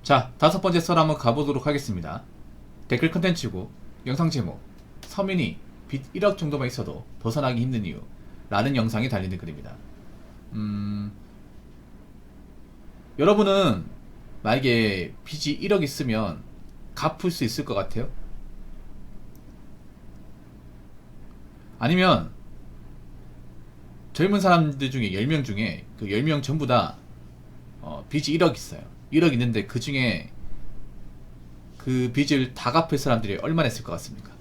자, 다섯 번째 썰 한번 가보도록 하겠습니다. 댓글 컨텐츠고 영상 제목, 서민이 빚 1억 정도만 있어도 벗어나기 힘든 이유 라는 영상이 달리는 글입니다. 여러분은 만약에 빚이 1억 있으면 갚을 수 있을 것 같아요? 아니면 젊은 사람들 중에 10명 중에 그 10명 전부 다 빚이 1억 있어요. 1억 있는데 그 중에 그 빚을 다 갚을 사람들이 얼마나 있을 것 같습니까?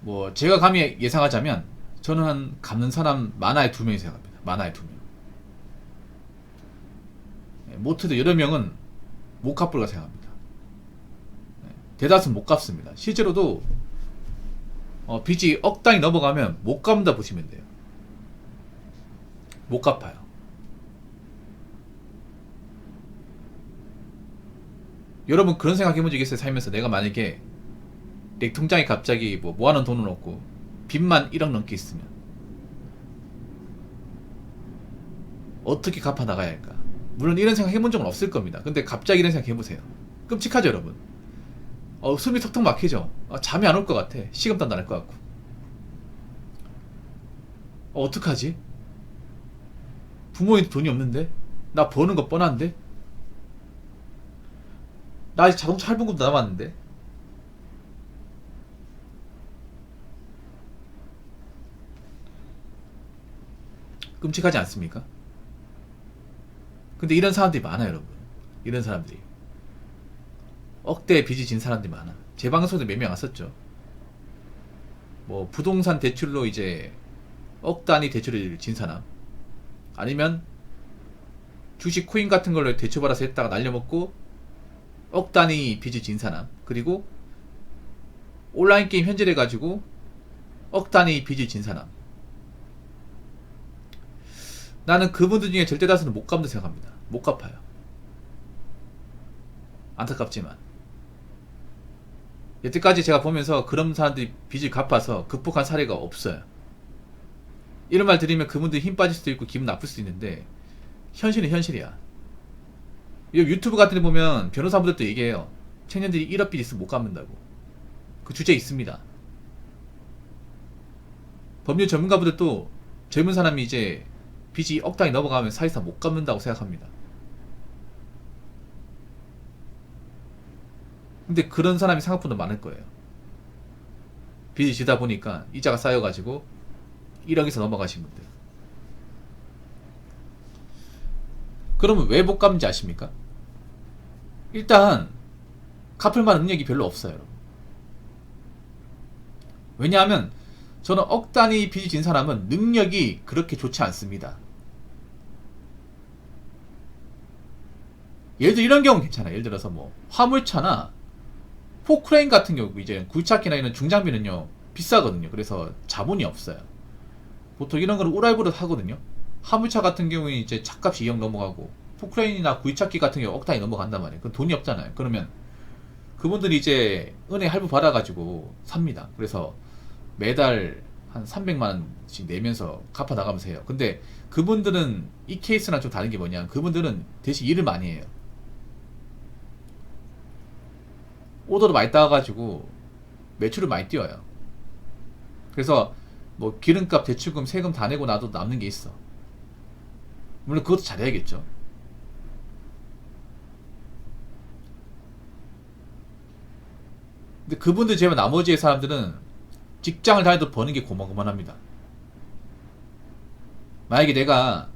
뭐 제가 감히 예상하자면 저는 한 갚는 사람 많아야 2명이 생각합니다. 많아야 2명. 못해도 여러 명은 못 갚을 거라 생각합니다. 대다수는 못 갚습니다. 실제로도 빚이 억 단위 넘어가면 못 갚는다 보시면 돼요. 못 갚아요. 여러분 그런 생각 해본 적 있어요? 살면서 내가 만약에 내 통장에 갑자기 뭐 모아놓은 돈은 없고 빚만 1억 넘게 있으면 어떻게 갚아 나가야 할까? 물론 이런 생각 해본 적은 없을 겁니다. 근데 갑자기 이런 생각 해보세요. 끔찍하죠 여러분? 숨이 턱턱 막히죠? 잠이 안 올 것 같아. 식은땀 날 것 같고. 어떡하지? 부모님도 돈이 없는데? 나 버는 거 뻔한데? 나 아직 자동차 할부금도 남았는데? 끔찍하지 않습니까? 근데 이런 사람들이 많아요 여러분. 이런 사람들이 억대의 빚이 진 사람들이 많아. 제 방송에도 몇 명 왔었죠. 뭐 부동산 대출로 이제 억 단위 대출을 진 사람, 아니면 주식 코인 같은 걸로 대출받아서 했다가 날려먹고 억 단위 빚을 진 사람, 그리고 온라인 게임 현질해 가지고 억 단위 빚을 진 사람. 나는 그분들 중에 절대 다수는 못 갚는다 생각합니다. 못 갚아요. 안타깝지만 여태까지 제가 보면서 그런 사람들이 빚을 갚아서 극복한 사례가 없어요. 이런 말 들으면 그분들이 힘 빠질 수도 있고 기분 나쁠 수도 있는데 현실은 현실이야. 유튜브 같은 데 보면 변호사분들도 얘기해요. 청년들이 1억 빚 있으면 못 갚는다고. 그 주제에 있습니다. 법률 전문가분들도 젊은 사람이 이제 빚이 억 단위 넘어가면 사실상 못 갚는다고 생각합니다. 근데 그런 사람이 생각보다 많을 거예요. 빚이 지다 보니까 이자가 쌓여가지고 1억에서 넘어가신 분들. 그러면 왜 못 갚는지 아십니까? 일단 갚을 만한 능력이 별로 없어요. 여러분. 왜냐하면 저는 억 단위 빚이 진 사람은 능력이 그렇게 좋지 않습니다. 예를 들어 이런 경우는 괜찮아요. 예를 들어서 뭐 화물차나 포크레인 같은 경우, 이제 굴착기나 이런 중장비는요 비싸거든요. 그래서 자본이 없어요. 보통 이런 거는 우랄부릇 하거든요. 화물차 같은 경우에 이제 차값이 2억 넘어가고 포크레인이나 구이차기 같은 경우 억 단위 넘어간단 말이에요. 그건 돈이 없잖아요. 그러면 그분들이 이제 은행 할부 받아가지고 삽니다. 그래서 매달 한 300만원씩 내면서 갚아 나가면서 해요. 근데 그분들은 이 케이스랑 좀 다른 게 뭐냐, 그분들은 대신 일을 많이 해요. 오더를 많이 따가지고 매출을 많이 띄워요. 그래서 뭐 기름값, 대출금, 세금 다 내고 나도 남는 게 있어. 물론 그것도 잘해야겠죠. 근데 그분들 제외 나머지의 사람들은 직장을 다녀도 버는 게 고만고만합니다. 만약에 내가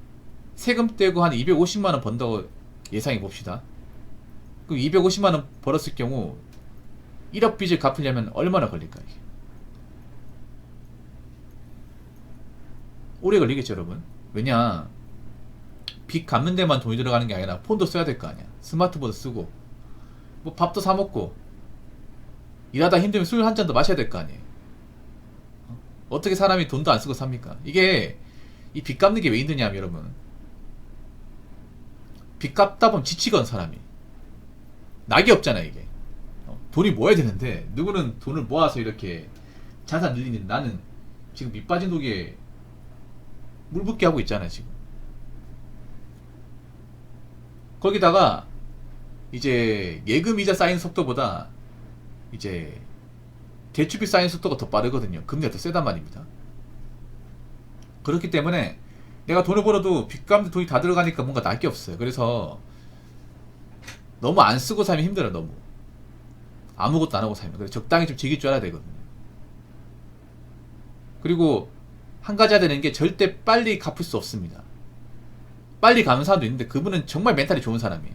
세금 떼고 한 250만원 번다고 예상해 봅시다. 그럼 250만원 벌었을 경우 1억 빚을 갚으려면 얼마나 걸릴까 이게? 오래 걸리겠죠 여러분. 왜냐, 빚 갚는 데만 돈이 들어가는 게 아니라 폰도 써야 될 거 아니야. 스마트폰도 쓰고 뭐 밥도 사 먹고 일하다 힘들면 술 한 잔도 마셔야 될 거 아니에요. 어떻게 사람이 돈도 안 쓰고 삽니까? 이게 이 빚 갚는 게 왜 힘드냐면 여러분, 빚 갚다 보면 지치거든 사람이. 낙이 없잖아 이게. 돈이 모아야 되는데 누구는 돈을 모아서 이렇게 자산 늘리는데 나는 지금 밑 빠진 독에 물 붓게 하고 있잖아 지금. 거기다가 이제 예금 이자 쌓이는 속도보다 이제 대출비 쌓이는 속도가 더 빠르거든요. 금리가 더 세단 말입니다. 그렇기 때문에 내가 돈을 벌어도 빚감도 돈이 다 들어가니까 뭔가 날 게 없어요. 그래서 너무 안 쓰고 살면 힘들어. 너무 아무것도 안 하고 살면. 그래서 적당히 좀 즐길 줄 알아야 되거든요. 그리고 한 가지 해야 되는 게 절대 빨리 갚을 수 없습니다. 빨리 가는 사람도 있는데 그분은 정말 멘탈이 좋은 사람이에요.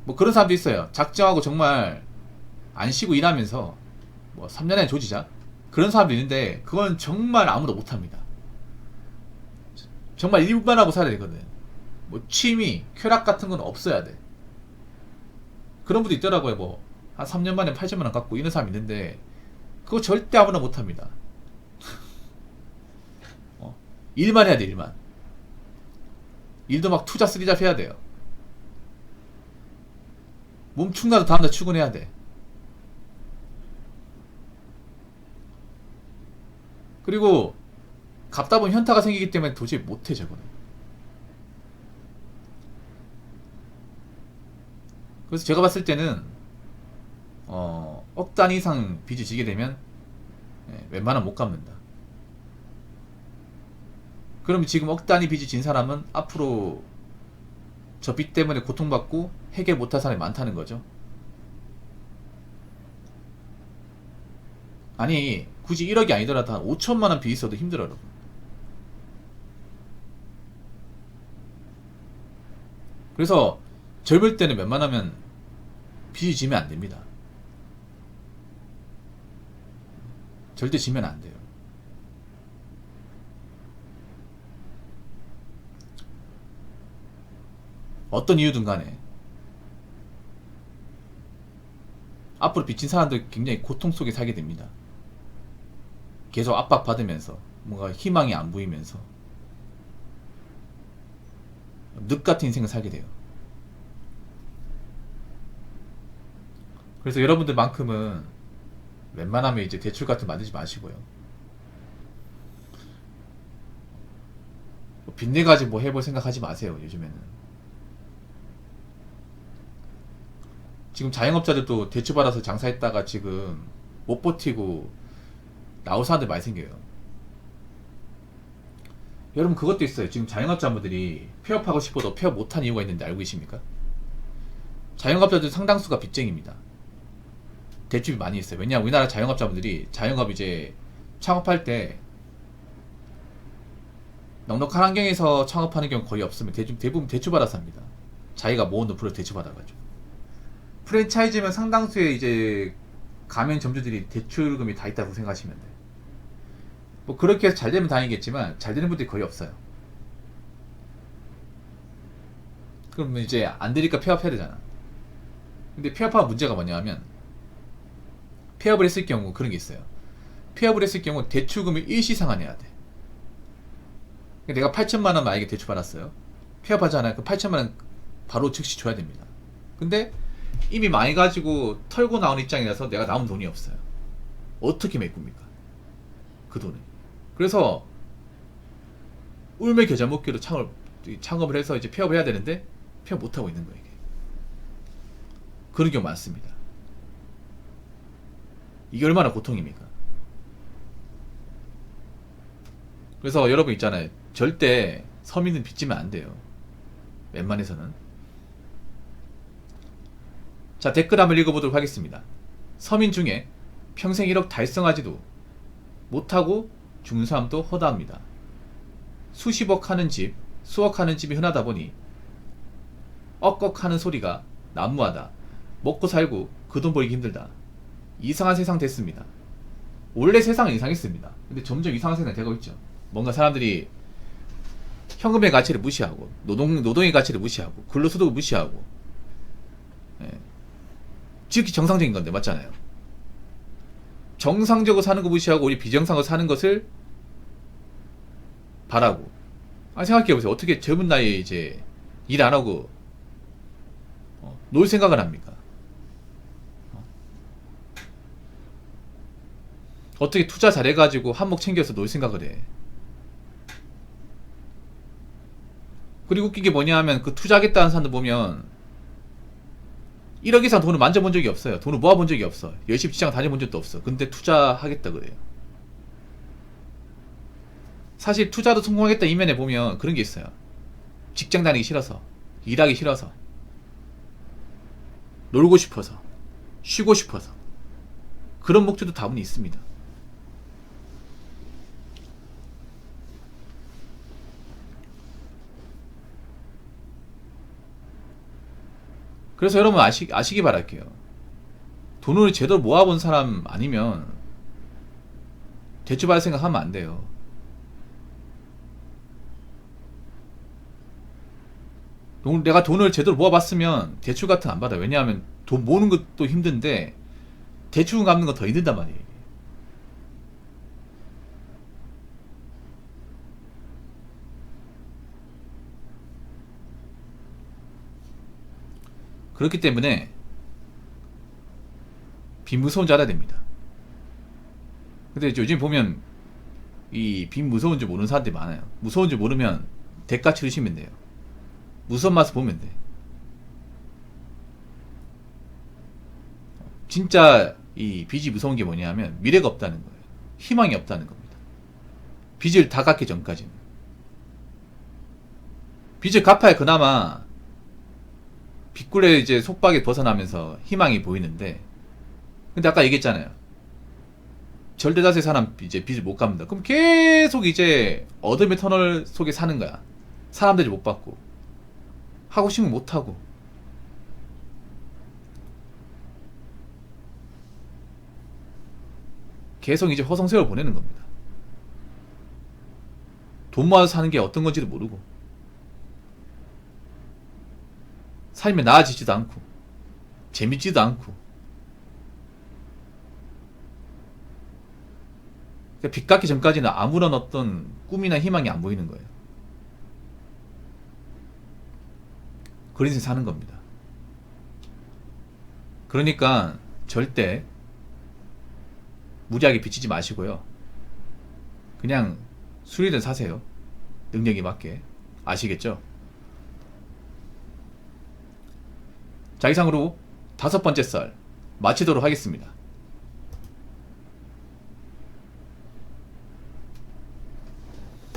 뭐 그런 사람도 있어요. 작정하고 정말 안 쉬고 일하면서 뭐 3년에 조지자 그런 사람도 있는데 그건 정말 아무도 못합니다. 정말 일만 하고 살아야 되거든. 뭐 취미, 쾌락 같은 건 없어야 돼. 그런 분도 있더라고요. 뭐 한 3년 만에 8천만 원 갚고 이런 사람 있는데 그거 절대 아무나 못합니다. 일만 해야 돼. 일만. 일도 막 투자 쓰리잡 해야 돼요. 몸 축나도 다음날 출근해야 돼. 그리고 갚다 보면 현타가 생기기 때문에 도저히 못해 저거는. 그래서 제가 봤을 때는 억 단위 이상 빚을 지게 되면 웬만하면 못 갚는다. 그럼 지금 억 단위 빚을 진 사람은 앞으로 저 빚 때문에 고통받고 해결 못할 사람이 많다는 거죠. 아니 굳이 1억이 아니더라도 한 5천만 원 빚 있어도 힘들어 여러분. 그래서 젊을 때는 웬만하면 빚이 지면 안 됩니다. 절대 지면 안 돼요. 어떤 이유든 간에 앞으로 빚진 사람들 굉장히 고통 속에 살게 됩니다. 계속 압박받으면서 뭔가 희망이 안 보이면서 늪 같은 인생을 살게 돼요. 그래서 여러분들만큼은 웬만하면 이제 대출 같은 거 만들지 마시고요. 빚내 가지고 뭐 해볼 생각하지 마세요. 요즘에는 지금 자영업자들도 대출 받아서 장사했다가 지금 못 버티고 나올 사람들 많이 생겨요. 여러분 그것도 있어요. 지금 자영업자분들이 폐업하고 싶어도 폐업 못한 이유가 있는데 알고 계십니까? 자영업자들 상당수가 빚쟁입니다. 대출이 많이 있어요. 왜냐하면 우리나라 자영업자분들이 자영업 이제 창업할 때 넉넉한 환경에서 창업하는 경우 거의 없으면 대부분 대출받아서 합니다. 자기가 모은 돈 프로 대출받아가지고. 프랜차이즈면 상당수의 이제 가맹점주들이 대출금이 다 있다고 생각하시면 돼요. 뭐 그렇게 해서 잘 되면 다행이겠지만 잘 되는 분들이 거의 없어요. 그러면 이제 안 되니까 폐업해야 되잖아. 근데 폐업하면 문제가 뭐냐면 폐업을 했을 경우 그런 게 있어요. 폐업을 했을 경우 대출금이 일시상환해야 돼. 내가 8천만 원 만약에 대출 받았어요. 폐업하잖아요. 그 8천만 원 바로 즉시 줘야 됩니다. 근데 이미 많이 가지고 털고 나온 입장이라서 내가 남은 돈이 없어요. 어떻게 메꿉니까? 그 돈을. 그래서 울며 겨자 먹기로 창업을 해서 이제 폐업을 해야 되는데 폐업 못하고 있는 거예요. 이게. 그런 경우 많습니다. 이게 얼마나 고통입니까? 그래서 여러분 있잖아요. 절대 서민은 빚지면 안 돼요. 웬만해서는. 자, 댓글 한번 읽어보도록 하겠습니다. 서민 중에 평생 1억 달성하지도 못하고 죽는 사람도 허다합니다. 수십억 하는 집, 수억 하는 집이 흔하다 보니 억억 하는 소리가 난무하다. 먹고 살고 그 돈 벌기 힘들다. 이상한 세상 됐습니다. 원래 세상은 이상했습니다. 근데 점점 이상한 세상이 되고 있죠. 뭔가 사람들이 현금의 가치를 무시하고 노동의 가치를 무시하고 근로소득을 무시하고 지극히 정상적인 건데 맞잖아요. 정상적으로 사는 거 무시하고 우리 비정상으로 사는 것을 바라고. 아니 생각해보세요. 어떻게 젊은 나이에 이제 일 안 하고 놀 생각을 합니까? 어떻게 투자 잘해가지고 한몫 챙겨서 놀 생각을 해? 그리고 웃긴 게 뭐냐 하면 그 투자하겠다는 사람들 보면 1억 이상 돈을 만져본 적이 없어요. 돈을 모아본 적이 없어. 열심히 직장 다녀본 적도 없어. 근데 투자하겠다 그래요. 사실 투자도 성공하겠다 이면에 보면 그런 게 있어요. 직장 다니기 싫어서, 일하기 싫어서, 놀고 싶어서, 쉬고 싶어서, 그런 목적도 다분히 있습니다. 그래서 여러분 아시기 바랄게요. 돈을 제대로 모아본 사람 아니면 대출받을 생각하면 안 돼요. 내가 돈을 제대로 모아봤으면 대출 같은 거 안 받아요. 왜냐하면 돈 모으는 것도 힘든데 대출 갚는 거 더 힘들단 말이에요. 그렇기 때문에 빚 무서운 줄 알아야 됩니다. 근데 요즘 보면 이 빚 무서운 줄 모르는 사람들이 많아요. 무서운 줄 모르면 대가 치르시면 돼요. 무서운 맛을 보면 돼. 진짜 이 빚이 무서운 게 뭐냐면 미래가 없다는 거예요. 희망이 없다는 겁니다. 빚을 다 갚기 전까지는. 빚을 갚아야 그나마 빚굴레 이제 속박에 벗어나면서 희망이 보이는데, 근데 아까 얘기했잖아요. 절대다수의 사람 이제 빚을 못 갚는다. 그럼 계속 이제 어둠의 터널 속에 사는 거야. 사람들이 못 받고 하고 싶으면 못 하고. 계속 이제 허송세월 보내는 겁니다. 돈 모아서 사는 게 어떤 건지도 모르고, 삶이 나아지지도 않고, 재밌지도 않고. 그러니까 빚 갚기 전까지는 아무런 어떤 꿈이나 희망이 안 보이는 거예요. 그런 인생 사는 겁니다. 그러니까 절대 무리하게 빚지지 마시고요. 그냥 수리든 사세요. 능력에 맞게. 아시겠죠? 자, 이상으로 5번째 썰 마치도록 하겠습니다.